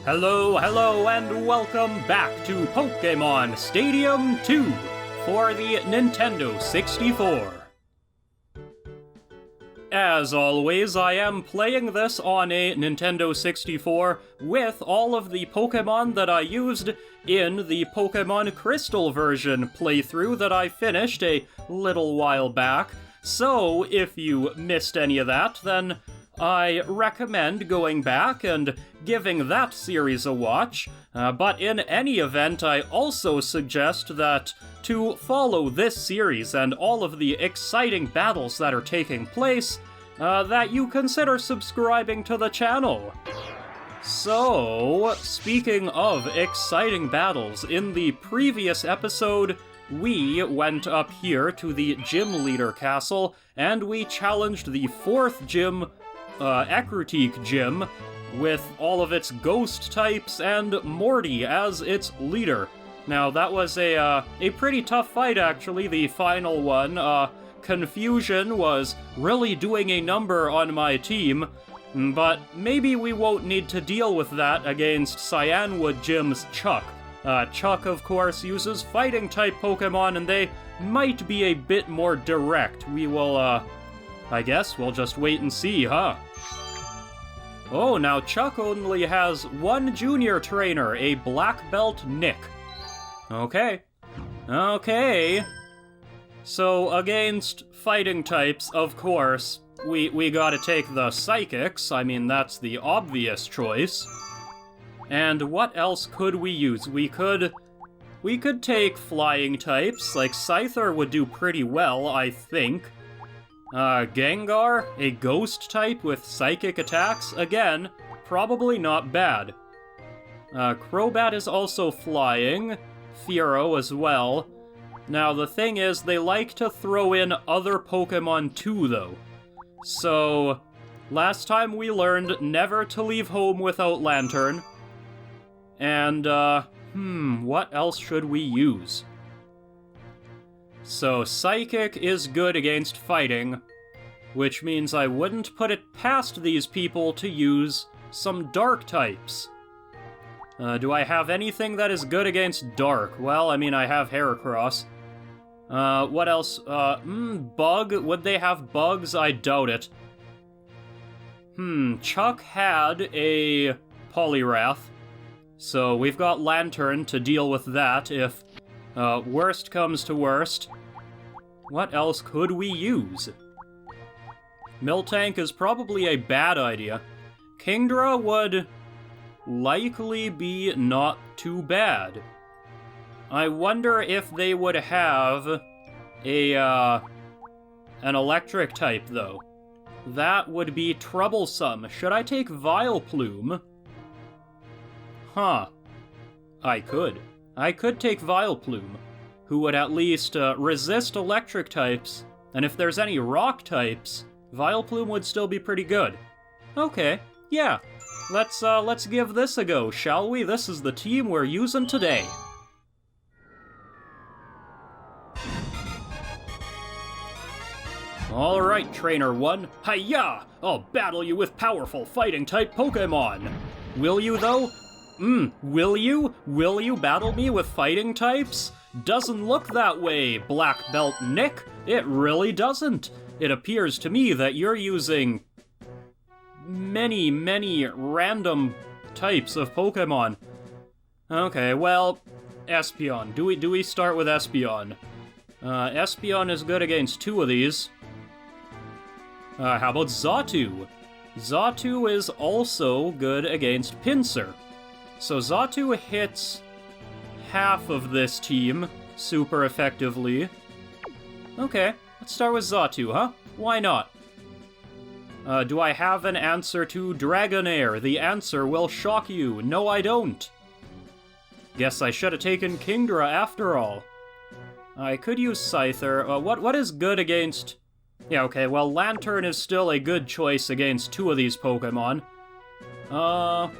Hello, and welcome back to Pokémon Stadium 2 for the Nintendo 64. As always, I am playing this on a Nintendo 64 with all of the Pokémon that I used in the Pokémon Crystal version playthrough that I finished a little while back. So, if you missed any of that, then I recommend going back and giving that series a watch, but in any event, I also suggest that to follow this series and all of the exciting battles that are taking place, that you consider subscribing to the channel. So, speaking of exciting battles, in the previous episode, we went up here to the Gym Leader Castle, and we challenged the 4th gym, Ecruteak Gym, with all of its ghost types and Morty as its leader. Now, that was a pretty tough fight, actually, the final one. Confusion was really doing a number on my team, but maybe we won't need to deal with that against Cyanwood Gym's Chuck. Chuck, of course, uses fighting-type Pokemon, and they might be a bit more direct. We will, I guess we'll just wait and see, huh? Oh, now Chuck only has one junior trainer, a black belt Nick. Okay. So, against fighting types, of course, we gotta take the Psychics. I mean, that's the obvious choice. And what else could we use? We could take flying types, like Scyther would do pretty well, I think. Gengar, a ghost type with psychic attacks, again, probably not bad. Crobat is also flying, Fearow as well. Now, the thing is, they like to throw in other Pokemon too, though. So, last time we learned never to leave home without Lantern. And, what else should we use? So, Psychic is good against fighting, which means I wouldn't put it past these people to use some Dark types. Do I have anything that is good against Dark? Well, I mean, I have Heracross. What else? Bug? Would they have bugs? I doubt it. Chuck had a Poliwrath, so we've got Lantern to deal with that if worst comes to worst. What else could we use? Miltank is probably a bad idea. Kingdra would likely be not too bad. I wonder if they would have an electric type, though. That would be troublesome. Should I take Vileplume? Huh. I could take Vileplume, who would at least resist electric types, and if there's any rock types, Vileplume would still be pretty good. Okay, yeah. Let's give this a go, shall we? This is the team we're using today. Alright, Trainer 1. Hi-ya! I'll battle you with powerful fighting-type Pokemon. Will you, though? Will you? Will you battle me with fighting types? Doesn't look that way, Black Belt Nick. It really doesn't. It appears to me that you're using many random types of Pokemon. Okay, well, Espeon. Do we start with Espeon? Espeon is good against 2 of these. How about Xatu? Xatu is also good against Pinsir. So Xatu hits half of this team super effectively. Okay, let's start with Xatu, huh? Why not? Do I have an answer to Dragonair? The answer will shock you. No, I don't. Guess I should have taken Kingdra after all. I could use Scyther. What is good against... Yeah, okay, well, Lantern is still a good choice against 2 of these Pokemon. That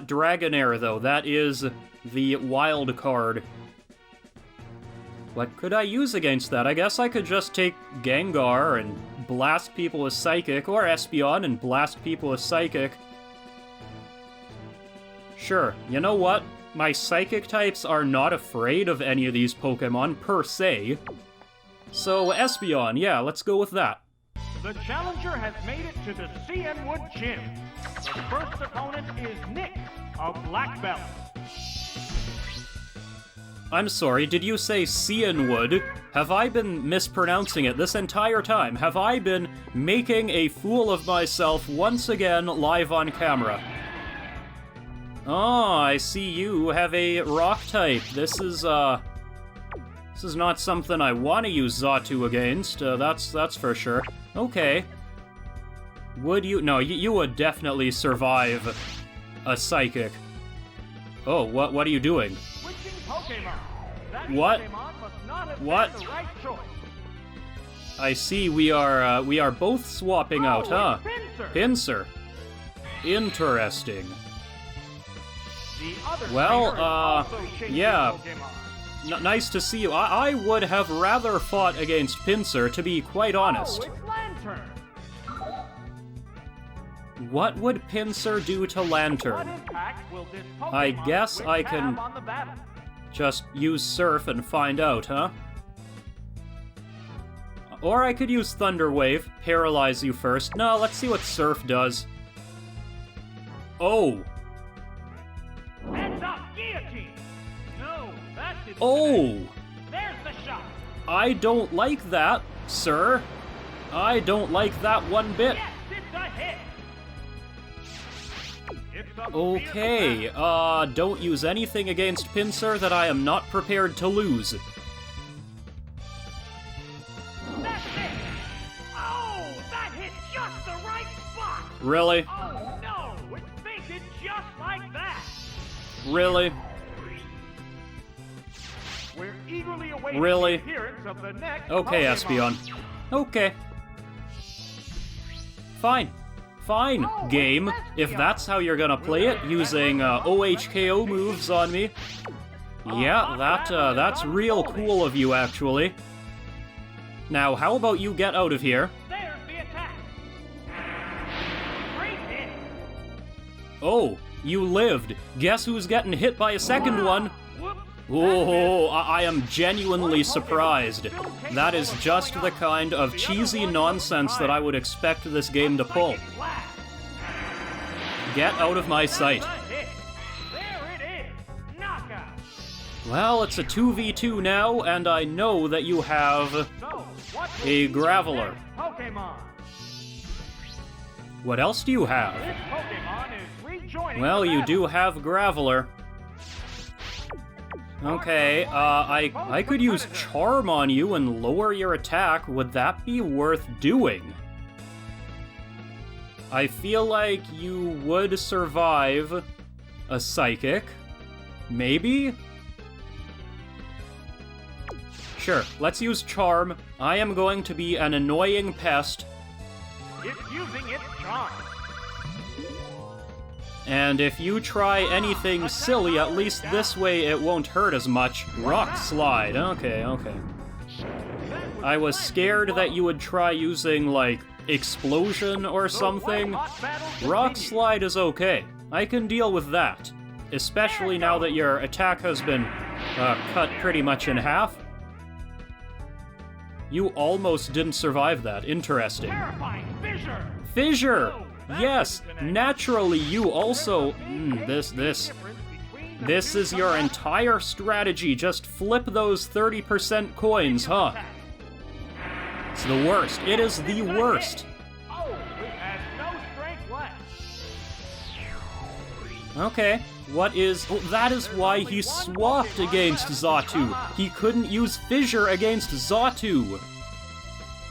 Dragonair, though, that is the wild card. What could I use against that? I guess I could just take Gengar and blast people with Psychic, or Espeon and blast people with Psychic. Sure, you know what? My Psychic types are not afraid of any of these Pokemon, per se. So, Espeon, yeah, let's go with that. The challenger has made it to the Cianwood Gym. The first opponent is Nick, a black belt. I'm sorry, did you say Cianwood? Have I been mispronouncing it this entire time? Have I been making a fool of myself once again live on camera? Oh, I see you have a rock type. This is not something I want to use Xatu against, that's for sure. Okay. Would you? No, you would definitely survive a Psychic. Oh, what are you doing? Switching Pokemon. That What? Pokemon must not have What? been the right choice. I see we are both swapping out, huh? Pinsir. Pinsir. Interesting. The other Well, trainer is also chasing yeah. Pokemon. Nice to see you. I would have rather fought against Pinsir, to be quite honest. Oh, it's Lantern. What would Pinsir do to What Lantern? impact will this Pokemon I guess switch I can- have on the battle? Just use Surf and find out, huh? Or I could use Thunder Wave, paralyze you first. No, let's see what Surf does. Oh! Heads up, guillotine. No, that didn't Oh! connect. There's the shot. I don't like that, sir. I don't like that one bit. Yes, it's a hit. It's a Okay, beautiful don't use anything against Pinsir that I am not prepared to lose. That's it. Oh, that hit just the right spot. Really? Oh no, it fainted just like that. Really? We're eagerly awaiting Really? the appearance of the next Okay, Pokemon. Espeon. Okay. Fine. Fine, game. If that's how you're gonna play it, using OHKO moves on me. Yeah, that's real cool of you, actually. Now, how about you get out of here? There's the attack. Great hit. Oh, you lived. Guess who's getting hit by a second one? Whoops. Oh, I am genuinely surprised. That is just the kind of cheesy nonsense that I would expect this game to pull. Get out of my sight. There it is. Knockout. Well, it's a 2v2 now, and I know that you have So, what will a be Graveler. the next Pokemon. What else do you have? This Pokemon is rejoining Well, the you battle. do have Graveler. Okay, I could use Charm on you and lower your attack. Would that be worth doing? I feel like you would survive a Psychic. Maybe? Sure, let's use Charm. I am going to be an annoying pest. It's using its charm. And if you try anything silly, at least this way it won't hurt as much. Rock Slide. Okay. I was scared that you would try using, like, Explosion or something. Rock Slide is okay. I can deal with that. Especially now that your attack has been cut pretty much in half. You almost didn't survive that. Interesting. Terrifying fissure. Fissure! Oh, that Yes, didn't connect. naturally you also... There's a big This difference between the This two is your comebacks. entire strategy. Just flip those 30% coins, huh? It's the worst. It is the worst. Oh, it has no strength left. Okay. What is... Oh, that is why he swapped against Xatu. He couldn't use Fissure against Xatu.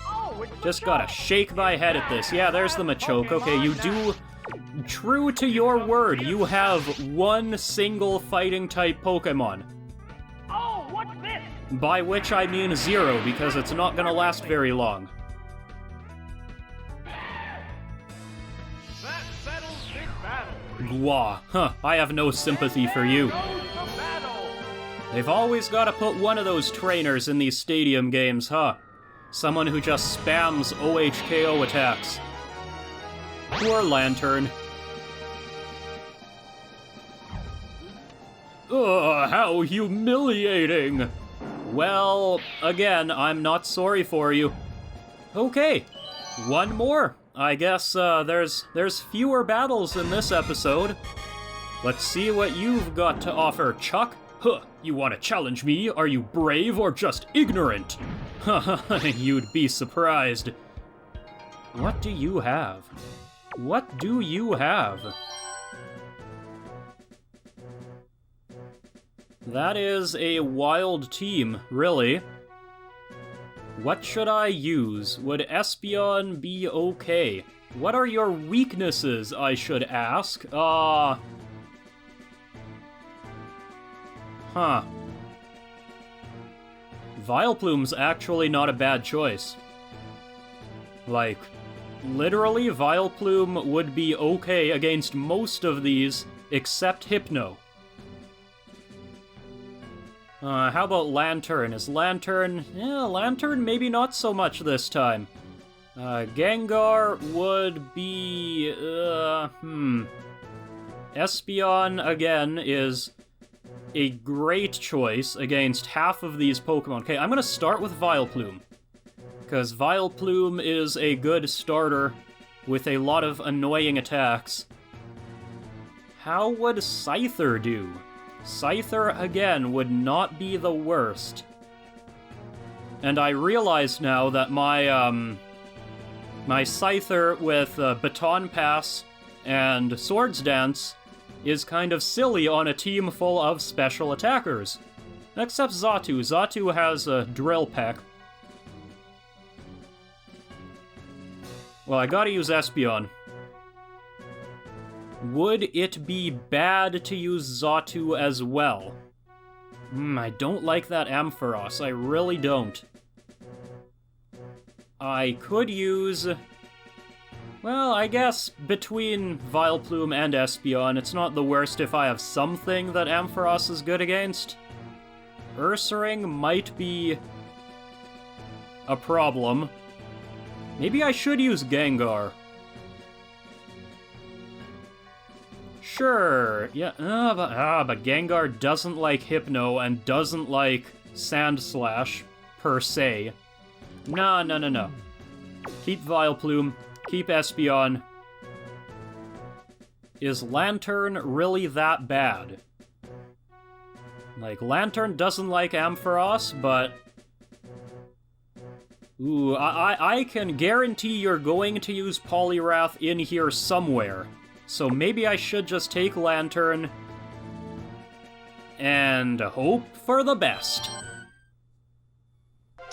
Oh, it's Just Machoke. gotta shake my head at this. Yeah, there's the Machoke. Okay, you do... True to your word, you have one single fighting-type Pokemon. Oh, what's this? By which I mean 0, because it's not gonna last very long. That settles this battle. Gwa. Huh, I have no sympathy for you. Goes to battle. They've always got to put one of those trainers in these stadium games, huh? Someone who just spams OHKO attacks. Poor Lantern. Ugh, how humiliating! Well, again, I'm not sorry for you. Okay, one more. I guess there's fewer battles in this episode. Let's see what you've got to offer, Chuck. Huh, you want to challenge me? Are you brave or just ignorant? Haha, you'd be surprised. What do you have? What do you have? That is a wild team, really. What should I use? Would Espeon be okay? What are your weaknesses, I should ask? Huh. Vileplume's actually not a bad choice. Like, literally, Vileplume would be okay against most of these, except Hypno. How about Lantern? Is Lantern... Lantern maybe not so much this time. Gengar would be... Espeon, again, is a great choice against half of these Pokemon. Okay, I'm gonna start with Vileplume, because Vileplume is a good starter with a lot of annoying attacks. How would Scyther do? Scyther, again, would not be the worst. And I realize now that my, my Scyther with Baton Pass and Swords Dance is kind of silly on a team full of special attackers. Except Xatu. Xatu has a Drill Peck. Well, I gotta use Espeon. Would it be bad to use Xatu as well? I don't like that Ampharos. I really don't. I could use... Well, I guess between Vileplume and Espeon, it's not the worst if I have something that Ampharos is good against. Ursaring might be a problem. Maybe I should use Gengar. Sure, yeah, but Gengar doesn't like Hypno and doesn't like Sandslash, per se. No. Keep Vileplume, keep Espeon. Is Lantern really that bad? Like, Lantern doesn't like Ampharos, but... Ooh, I can guarantee you're going to use Poliwrath in here somewhere. So maybe I should just take Lantern and hope for the best.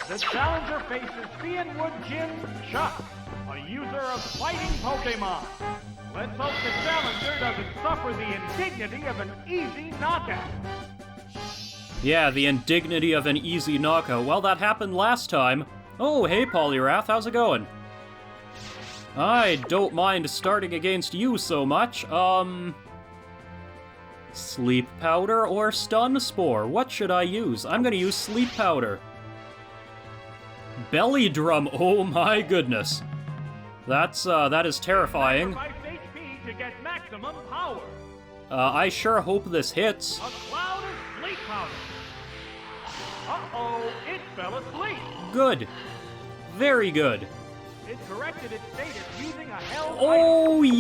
The challenger faces Cianwood Gym Chuck, a user of fighting Pokemon. Let's hope the challenger doesn't suffer the indignity of an easy knockout. Yeah, the indignity of an easy knockout. Well, that happened last time. Oh, hey Poliwrath, how's it going? I don't mind starting against you so much. Sleep Powder or Stun Spore? What should I use? I'm gonna use Sleep Powder. Belly Drum, oh my goodness. That is terrifying. Sacrifice HP to get maximum power. I sure hope this hits. A cloud of sleep powder. Uh-oh, it fell asleep. Good. Very good. It corrected its status using a held Oh, item.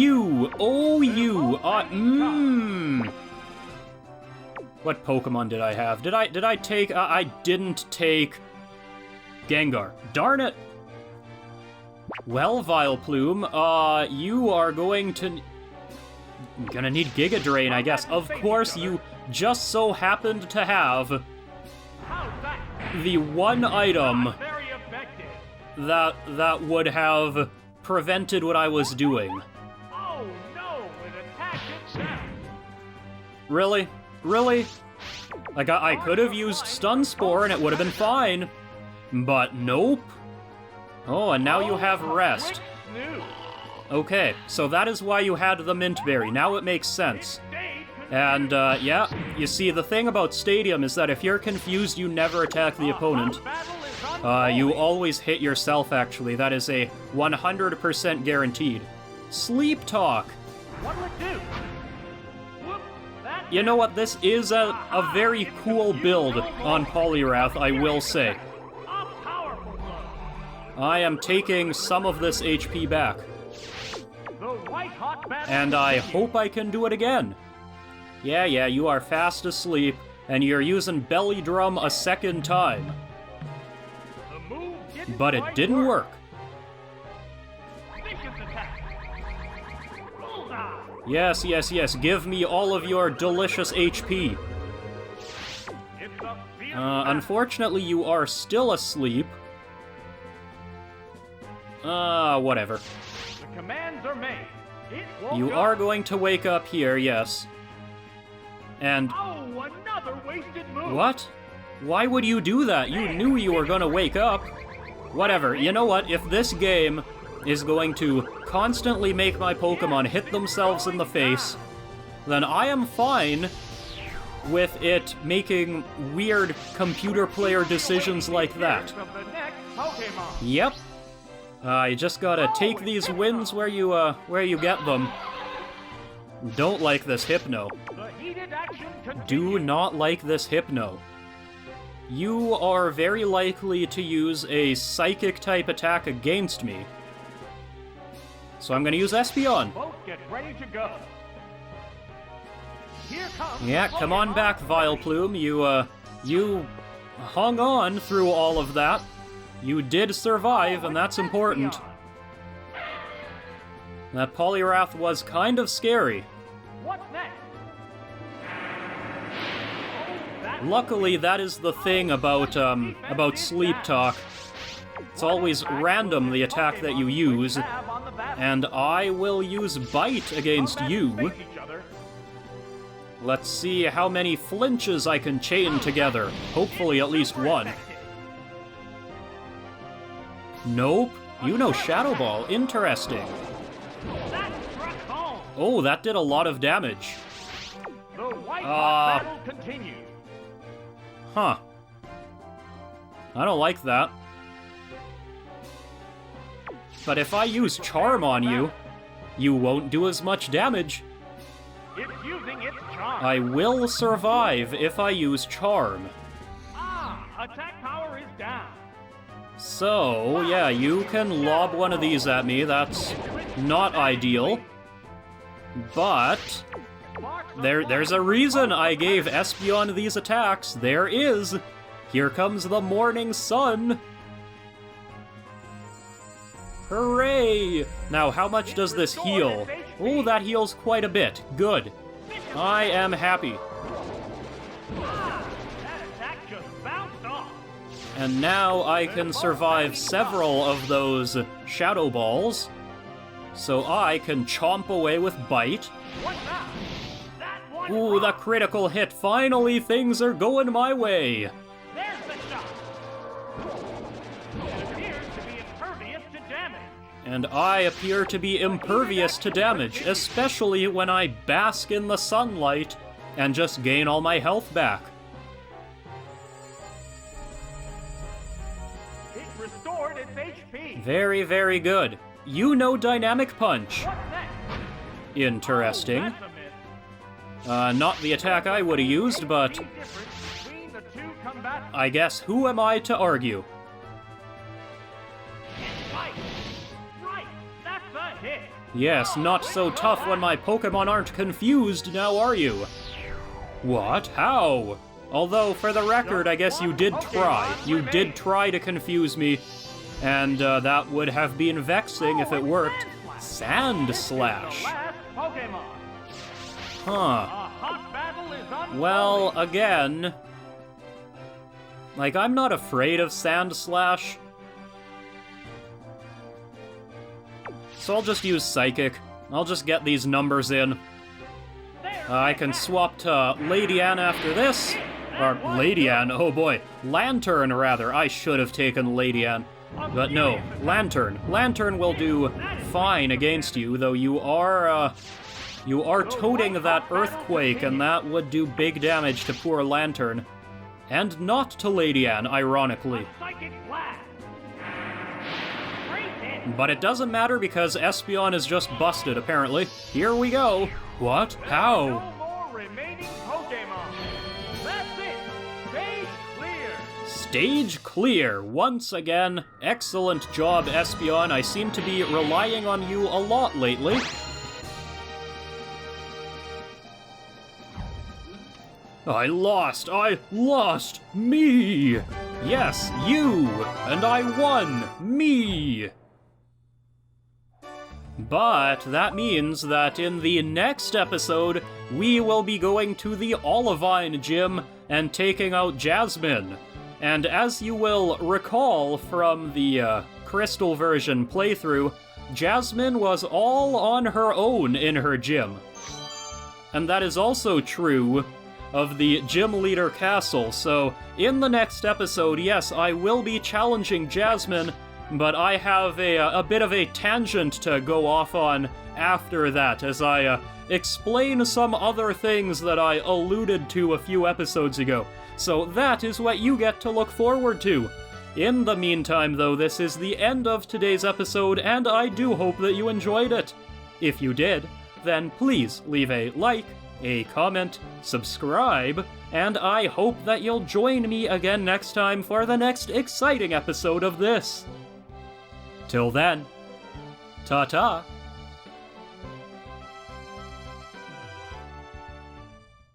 you! What Pokemon did I have? Did I take... I didn't take... Gengar. Darn it! Well, Vileplume, you are going to... I'm gonna need Giga Drain, I guess. Of course, you just so happened to have How's that? the one item Very effective. that would have prevented what I was doing. Oh no, it attacked itself. Really? Really? Like, I could have used Stun Spore and it would have been fine. But nope. Oh, and now you have Rest. Quick snooze. Okay, so that is why you had the Mint Berry. Now it makes sense. Stayed And, yeah, you see, the thing about Stadium is that if you're confused, you never attack the opponent. You always hit yourself, actually. That is a 100% guaranteed. Sleep Talk. What'll it do? Whoop, that You know what? This is a very cool build on Poliwrath, I will say. a powerful blow. I am taking some of this HP back. The white hot battle And I continues. hope I can do it again. Yeah, you are fast asleep, and you're using Belly Drum a second time. The move didn't But it quite didn't work. Vicious attack. Bullseye. Yes, give me all of your delicious HP. It's a fierce battle. Unfortunately, you are still asleep. Whatever. The commands are made. It won't You go. are going to wake up here, yes. And Oh, another wasted move. what? Why would you do that? You knew you were gonna wake up. Whatever, you know what? If this game is going to constantly make my Pokemon hit themselves in the face, then I am fine with it making weird computer player decisions like that. Of the next Pokemon. Yep. You just gotta take these wins where you get them. Don't like this Hypno. The heated action continues. Do not like this Hypno. You are very likely to use a Psychic-type attack against me. So I'm gonna use Espeon. Both get ready to go. Here comes Yeah, come on Pokemon. back, Vileplume. You hung on through all of that. You did survive, and that's important. Espeon. That Poliwrath was kind of scary. What's next? Oh, that Luckily, that is the thing about Sleep Talk. It's always random, the attack that you use, have on the battle. and I will use Bite against Both you. face each other. Let's see how many flinches I can chain together. Hopefully at least one. Nope. You know Shadow Ball. Interesting. That struck home. Oh, that did a lot of damage. The white hot Uh, battle continues. Huh. I don't like that. But if I use Charm on you, you won't do as much damage. It's using its charm. I will survive if I use Charm. Attack power is down. So, yeah, you can lob one of these at me. That's not ideal. But Sparks of there's a reason I gave Espeon these attacks. There is. Here comes the morning sun. Hooray! Now, how much does this heal? Oh, that heals quite a bit. Good. I am happy. That attack just bounced off. And now I can survive several of those Shadow Balls. So I can chomp away with Bite. What's that? That one. Ooh, the critical hit. Finally, things are going my way. There's the shot. It appears to be impervious to damage. And I appear to be impervious to damage, especially when I bask in the sunlight and just gain all my health back. It restored its HP. Very, very good. You know Dynamic Punch. What's next? Interesting. Oh, that's a miss. Not the attack I would have used, but The difference between the two combatants. I guess who am I to argue? Right. Right. That's a hit. Yes, not so tough when my Pokemon aren't confused, now are you? What? How? Although, for the record, I guess you did try. You did try to confuse me, and that would have been vexing if it worked. Sand Slash. The last Pokemon. Huh. A hot battle is unfolding. Well, again... Like, I'm not afraid of Sand Slash. So I'll just use Psychic. I'll just get these numbers in. I can swap to Lady Ann after this. Or Lady Ann, oh boy. Lantern, rather. I should have taken Lady Ann. But no, Lantern. Lantern will do fine against you, though you are, You are toting that earthquake, and that would do big damage to poor Lantern. And not to Lady Anne, ironically. Psychic blast. But it doesn't matter because Espeon is just busted, apparently. Here we go. What? How? No more remaining Pokemon. That's it. Stage clear. Stage clear, once again. Excellent job, Espeon. I seem to be relying on you a lot lately. I lost! Me! Yes, you! And I won! Me! But that means that in the next episode, we will be going to the Olivine Gym and taking out Jasmine. And as you will recall from the Crystal version playthrough, Jasmine was all on her own in her gym. And that is also true of the Gym Leader Castle, so in the next episode, yes, I will be challenging Jasmine, but I have a bit of a tangent to go off on after that, as I explain some other things that I alluded to a few episodes ago. So that is what you get to look forward to. In the meantime, though, this is the end of today's episode, and I do hope that you enjoyed it. If you did, then please leave a like, a comment, subscribe, and I hope that you'll join me again next time for the next exciting episode of this. Till then, ta-ta!